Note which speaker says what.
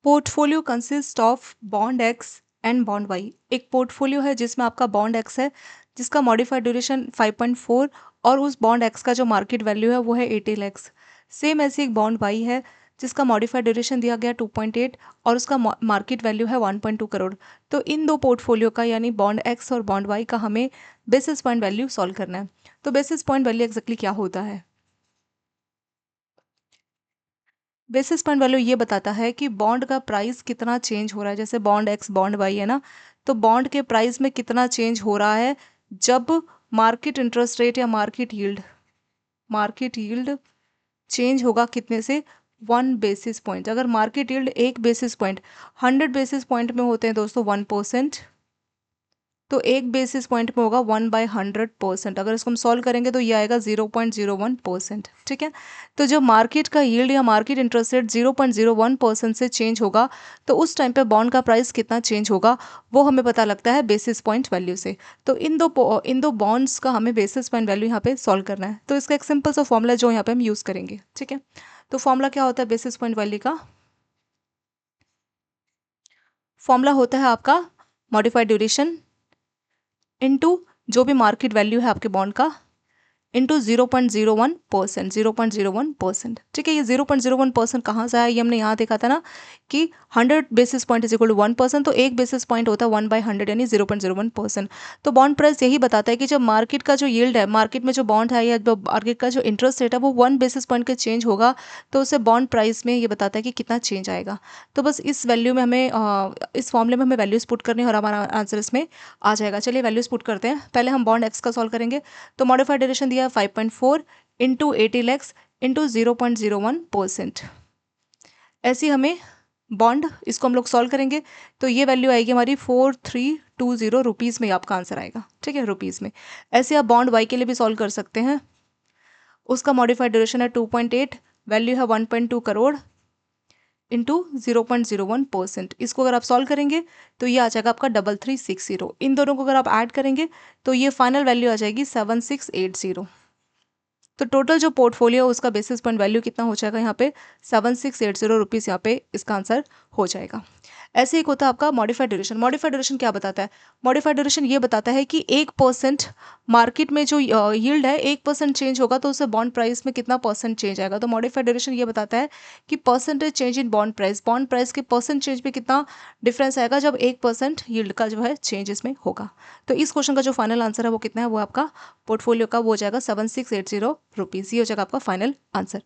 Speaker 1: Portfolio consist of bond X and bond Y. एक portfolio है जिसमें आपका बॉन्ड एक्स है जिसका मॉडिफाइड ड्यूरेशन 5.4 और उस बॉन्ड एक्स का जो मार्केट वैल्यू है वो है 80 लैक्स। सेम ऐसी एक बॉन्ड वाई है जिसका मॉडिफाइड ड्यूरेशन दिया गया 2.8 और उसका मार्केट वैल्यू है 1.2 करोड़। तो इन दो पोर्टफोलियो का यानी बॉन्ड एक्स और बॉन्ड वाई का हमें बेसिस पॉइंट वैल्यू सॉल्व करना है। तो बेसिस पॉइंट वैल्यू एक्जैक्टली क्या होता है? बेसिस पॉइंट वैल्यू ये बताता है कि बॉन्ड का प्राइस कितना चेंज हो रहा है। जैसे बॉन्ड एक्स बॉन्ड वाई है ना, तो बॉन्ड के प्राइस में कितना चेंज हो रहा है जब मार्केट इंटरेस्ट रेट या मार्केट यील्ड चेंज होगा कितने से 1 बेसिस पॉइंट। अगर market yield 1 basis point 100 basis point में होते हैं दोस्तों 1%, तो 1 बेसिस पॉइंट में होगा 1/100%। अगर इसको हम सॉल्व करेंगे तो ये आएगा 0.01%। ठीक है, तो जब मार्केट का यील्ड या मार्केट इंटरेस्ट रेट 0.01% से चेंज होगा तो उस टाइम पे बॉन्ड का प्राइस कितना चेंज होगा वो हमें पता लगता है बेसिस पॉइंट वैल्यू से। तो इन दो बॉन्ड्स का हमें बेसिस पॉइंट वैल्यू यहाँ पे सॉल्व करना है। तो इसका एक सिंपल सा फॉर्मूला जो यहाँ पे हम यूज़ करेंगे। ठीक है, तो फॉर्मूला क्या होता है बेसिस पॉइंट वैल्यू का? फॉर्मूला होता है आपका मॉडिफाइड ड्यूरेशन इनटू जो भी मार्केट वैल्यू है आपके बॉन्ड का इंटू 0.01%। 0.01%, ठीक है। ये 0.01% कहाँ से आया? ये हमने यहाँ देखा था ना कि 100 basis point is equal to 1%, तो 1 बेसिस पॉइंट होता है 1/100 यानी 0.01%। तो बॉन्ड प्राइस यही बताता है कि जब मार्केट का जो यील्ड है, मार्केट में जो बॉन्ड है या जो मार्केट का जो इंटरेस्ट रेट है वो 1 बेसिस पॉइंट का चेंज होगा तो उसे बॉन्ड प्राइस में ये बताता है कि कितना चेंज आएगा। तो बस इस वैल्यू में हमें इस फॉर्मूले में हमें वैल्यूज पुट करनी है और हमारा आंसर इसमें आ जाएगा। चलिए वैल्यूज पुट करते हैं। पहले हम बॉन्ड एक्स का सॉल्व करेंगे। तो मॉडिफाइड ड्यूरेशन दिया 5.4 इंटू 80 लैक्स इंटू 0.01%। ऐसी हमें बॉन्ड इसको हम लोग सॉल्व करेंगे तो ये वैल्यू आएगी हमारी 4320 रुपीज़ में। आपका आंसर आएगा, ठीक है, रुपीज़ में। ऐसे आप बॉन्ड वाई के लिए भी सॉल्व कर सकते हैं। उसका मॉडिफाइड ड्यूरेशन है 2.8, वैल्यू है 1.2 करोड़ इंटू 0.01%। इसको अगर आप सॉल्व करेंगे तो ये आ जाएगा आपका 3360। इन दोनों को अगर आप ऐड करेंगे तो ये फाइनल वैल्यू आ जाएगी 7680। तो टोटल जो पोर्टफोलियो उसका बेसिस पॉइंट वैल्यू कितना हो जाएगा यहाँ पे 7680 रुपीज़। यहाँ पे इसका आंसर हो जाएगा। ऐसे एक होता है आपका मॉडिफाइड ड्यूरेशन। मॉडिफाइड ड्यूरेशन क्या बताता है? मॉडिफाइड ड्यूरेशन ये बताता है कि 1% मार्केट में जो यील्ड है 1% चेंज होगा तो उससे बॉन्ड प्राइस में कितना परसेंट चेंज आएगा। तो मॉडिफाइड ड्यूरेशन ये बताता है कि percentage change in bond price के परसेंट चेंज में कितना डिफरेंस आएगा जब 1% यील्ड का जो है चेंज इसमें होगा। तो इस क्वेश्चन का जो फाइनल आंसर है वो कितना है? वो आपका पोर्टफोलियो का वो हो जाएगा 7680 रुपीज़। ये हो जाएगा आपका फाइनल आंसर।